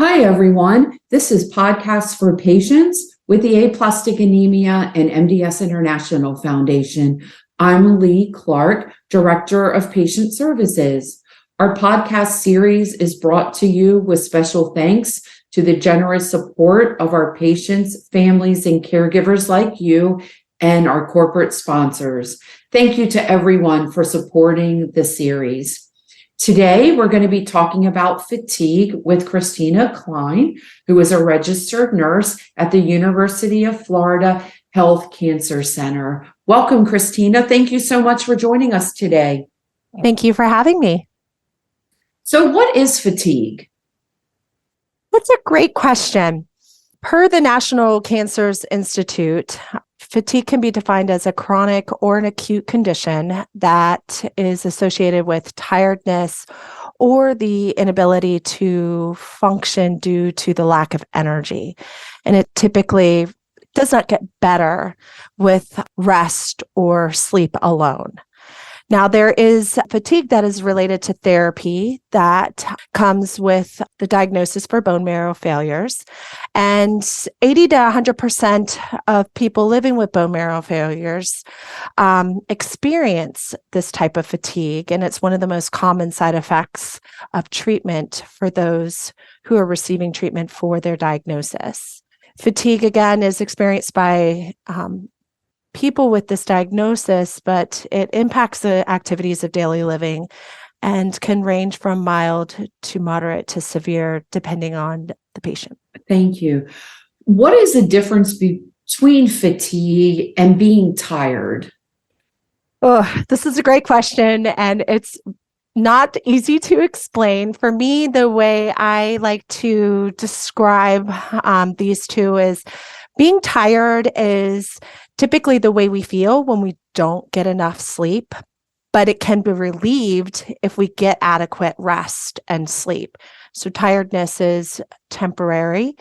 Hi, everyone. This is Podcasts for Patients with the Aplastic Anemia and MDS International Foundation. I'm Lee Clark, Director of Patient Services. Our podcast series is brought to you with special thanks to the generous support of our patients, families, and caregivers like you, and our corporate sponsors. Thank you to everyone for supporting the series. Today, we're going to be talking about fatigue with Christina Cline, who is a registered nurse at the University of Florida Health Cancer Center. Welcome, Christina. Thank you so much for joining us today. Thank you for having me. So, what is fatigue? That's a great question. Per the National Cancer Institute, fatigue can be defined as a chronic or an acute condition that is associated with tiredness or the inability to function due to the lack of energy. And it typically does not get better with rest or sleep alone. Now, there is fatigue that is related to therapy that comes with the diagnosis for bone marrow failures. And 80 to 100% of people living with bone marrow failures experience this type of fatigue. And it's one of the most common side effects of treatment for those who are receiving treatment for their diagnosis. Fatigue, again, is experienced by people with this diagnosis, but it impacts the activities of daily living and can range from mild to moderate to severe, depending on the patient. Thank you. What is the difference between fatigue and being tired? Oh, this is a great question, and it's not easy to explain. For me, the way I like to describe these two is being tired is typically the way we feel when we don't get enough sleep, but it can be relieved if we get adequate rest and sleep. So tiredness is temporary.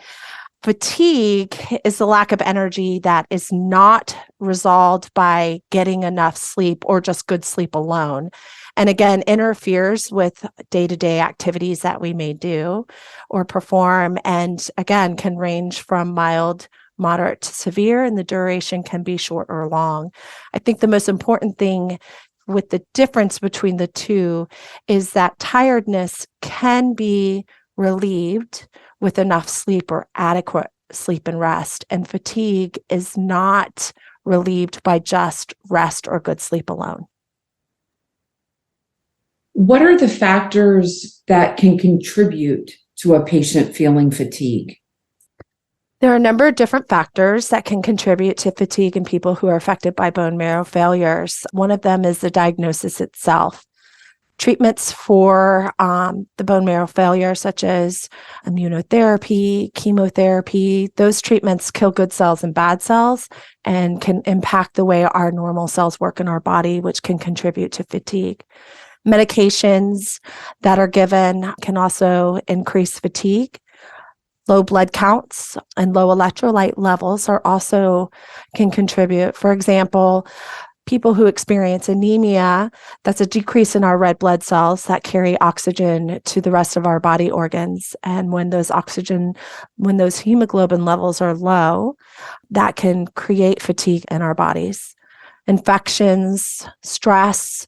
Fatigue is the lack of energy that is not resolved by getting enough sleep or just good sleep alone. And again, interferes with day-to-day activities that we may do or perform, and again, can range from mild, moderate to severe, and the duration can be short or long. I think the most important thing with the difference between the two is that tiredness can be relieved with enough sleep or adequate sleep and rest, and fatigue is not relieved by just rest or good sleep alone. What are the factors that can contribute to a patient feeling fatigue? There are a number of different factors that can contribute to fatigue in people who are affected by bone marrow failures. One of them is the diagnosis itself. Treatments for the bone marrow failure, such as immunotherapy, chemotherapy, those treatments kill good cells and bad cells and can impact the way our normal cells work in our body, which can contribute to fatigue. Medications that are given can also increase fatigue. Low blood counts and low electrolyte levels can contribute. For example, people who experience anemia, that's a decrease in our red blood cells that carry oxygen to the rest of our body organs. And when those hemoglobin levels are low, that can create fatigue in our bodies. Infections, stress,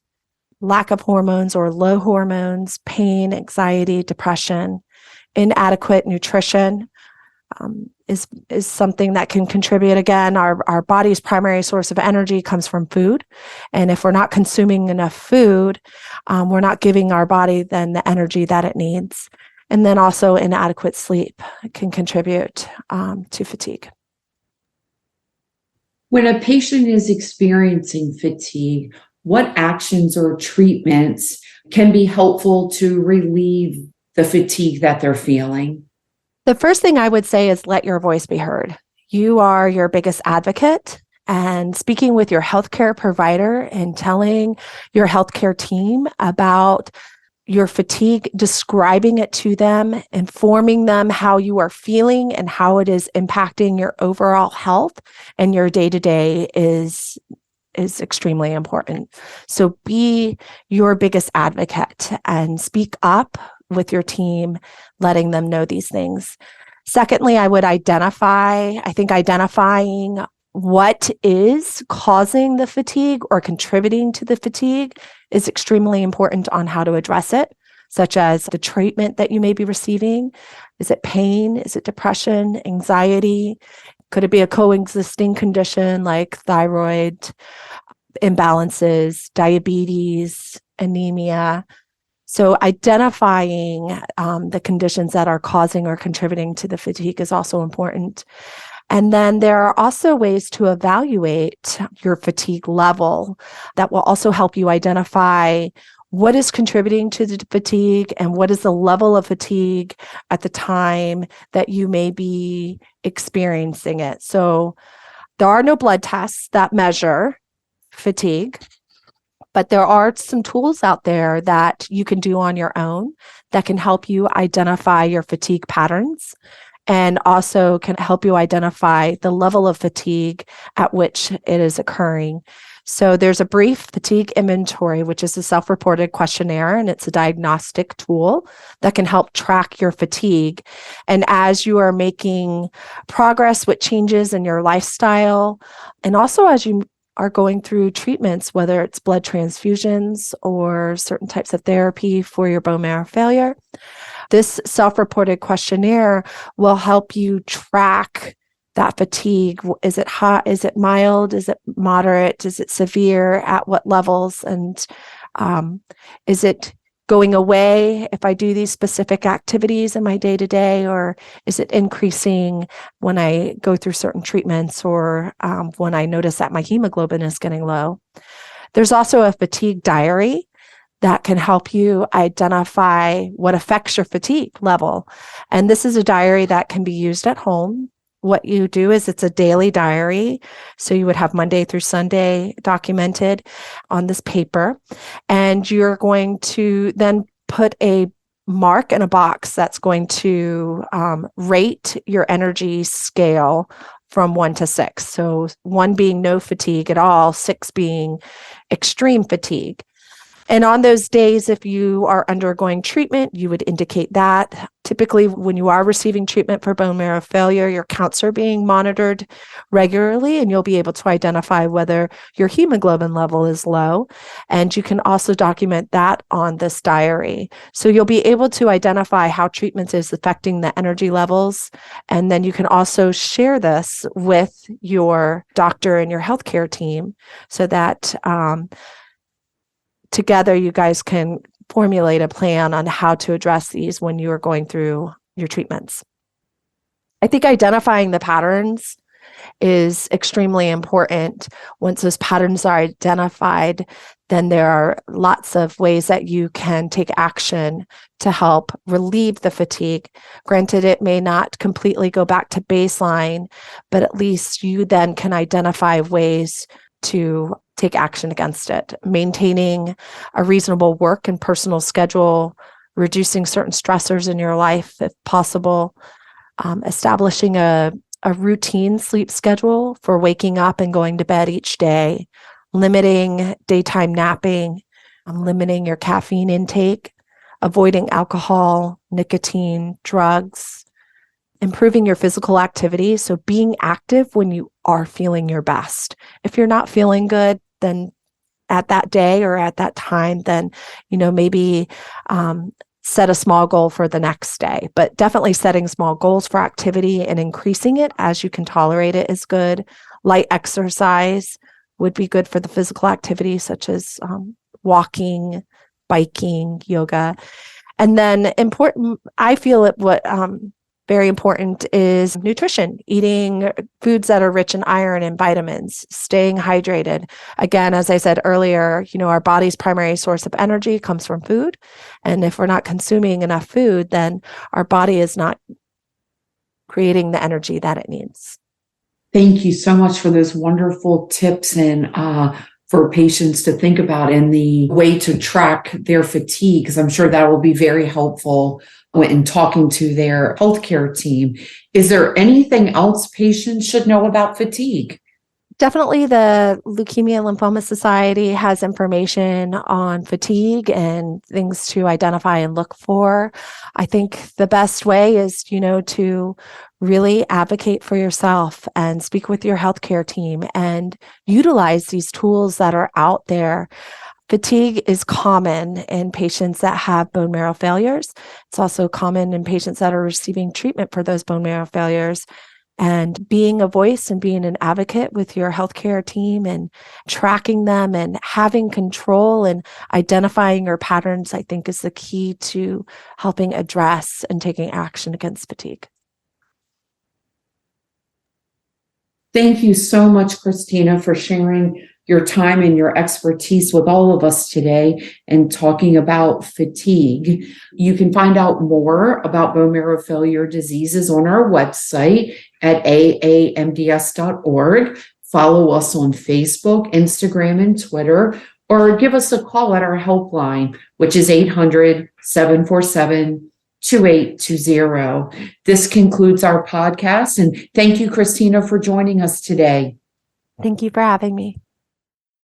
lack of hormones or low hormones, pain, anxiety, depression, inadequate nutrition is something that can contribute. Again, our body's primary source of energy comes from food. And if we're not consuming enough food, we're not giving our body then the energy that it needs. And then also inadequate sleep can contribute to fatigue. When a patient is experiencing fatigue, what actions or treatments can be helpful to relieve the fatigue that they're feeling? The first thing I would say is let your voice be heard. You are your biggest advocate, and speaking with your healthcare provider and telling your healthcare team about your fatigue, describing it to them, informing them how you are feeling and how it is impacting your overall health and your day-to-day is extremely important. So be your biggest advocate and speak up with your team, letting them know these things. Secondly, I would identifying what is causing the fatigue or contributing to the fatigue is extremely important on how to address it, such as the treatment that you may be receiving. Is it pain? Is it depression, anxiety? Could it be a coexisting condition like thyroid imbalances, diabetes, anemia? So identifying the conditions that are causing or contributing to the fatigue is also important. And then there are also ways to evaluate your fatigue level that will also help you identify what is contributing to the fatigue and what is the level of fatigue at the time that you may be experiencing it. So there are no blood tests that measure fatigue, but there are some tools out there that you can do on your own that can help you identify your fatigue patterns and also can help you identify the level of fatigue at which it is occurring. So there's a brief fatigue inventory, which is a self-reported questionnaire, and it's a diagnostic tool that can help track your fatigue. And as you are making progress with changes in your lifestyle, and also as you are going through treatments, whether it's blood transfusions or certain types of therapy for your bone marrow failure, this self-reported questionnaire will help you track that fatigue. Is it hot? Is it mild? Is it moderate? Is it severe? At what levels? And is it going away if I do these specific activities in my day-to-day, or is it increasing when I go through certain treatments or when I notice that my hemoglobin is getting low? There's also a fatigue diary that can help you identify what affects your fatigue level. And this is a diary that can be used at home. What you do is it's a daily diary. So you would have Monday through Sunday documented on this paper. And you're going to then put a mark in a box that's going to rate your energy scale from 1 to 6. So 1 being no fatigue at all, 6 being extreme fatigue. And on those days, if you are undergoing treatment, you would indicate that. Typically, when you are receiving treatment for bone marrow failure, your counts are being monitored regularly, and you'll be able to identify whether your hemoglobin level is low. And you can also document that on this diary. So you'll be able to identify how treatment is affecting the energy levels. And then you can also share this with your doctor and your healthcare team so that together, you guys can formulate a plan on how to address these when you are going through your treatments. I think identifying the patterns is extremely important. Once those patterns are identified, then there are lots of ways that you can take action to help relieve the fatigue. Granted, it may not completely go back to baseline, but at least you then can identify ways to take action against it. Maintaining a reasonable work and personal schedule, reducing certain stressors in your life if possible, establishing a routine sleep schedule for waking up and going to bed each day, limiting daytime napping, limiting your caffeine intake, avoiding alcohol, nicotine, drugs, improving your physical activity. So being active when you are feeling your best. If you're not feeling good, then at that day or at that time, then, maybe set a small goal for the next day. But definitely setting small goals for activity and increasing it as you can tolerate it is good. Light exercise would be good for the physical activity, such as walking, biking, yoga. And then I feel very important is nutrition, eating foods that are rich in iron and vitamins, staying hydrated. Again, as I said earlier, our body's primary source of energy comes from food. And if we're not consuming enough food, then our body is not creating the energy that it needs. Thank you so much for those wonderful tips and for patients to think about and the way to track their fatigue, because I'm sure that will be very helpful when talking to their healthcare team. Is there anything else patients should know about fatigue? Definitely the Leukemia and Lymphoma Society has information on fatigue and things to identify and look for. I think the best way is, to really advocate for yourself and speak with your healthcare team and utilize these tools that are out there. Fatigue is common in patients that have bone marrow failures. It's also common in patients that are receiving treatment for those bone marrow failures. And being a voice and being an advocate with your healthcare team and tracking them and having control and identifying your patterns, I think, is the key to helping address and taking action against fatigue. Thank you so much, Christina, for sharing your time and your expertise with all of us today and talking about fatigue. You can find out more about bone marrow failure diseases on our website at aamds.org. Follow us on Facebook, Instagram, and Twitter, or give us a call at our helpline, which is 800-747-2820. This concludes our podcast, and thank you, Christina, for joining us today. Thank you for having me.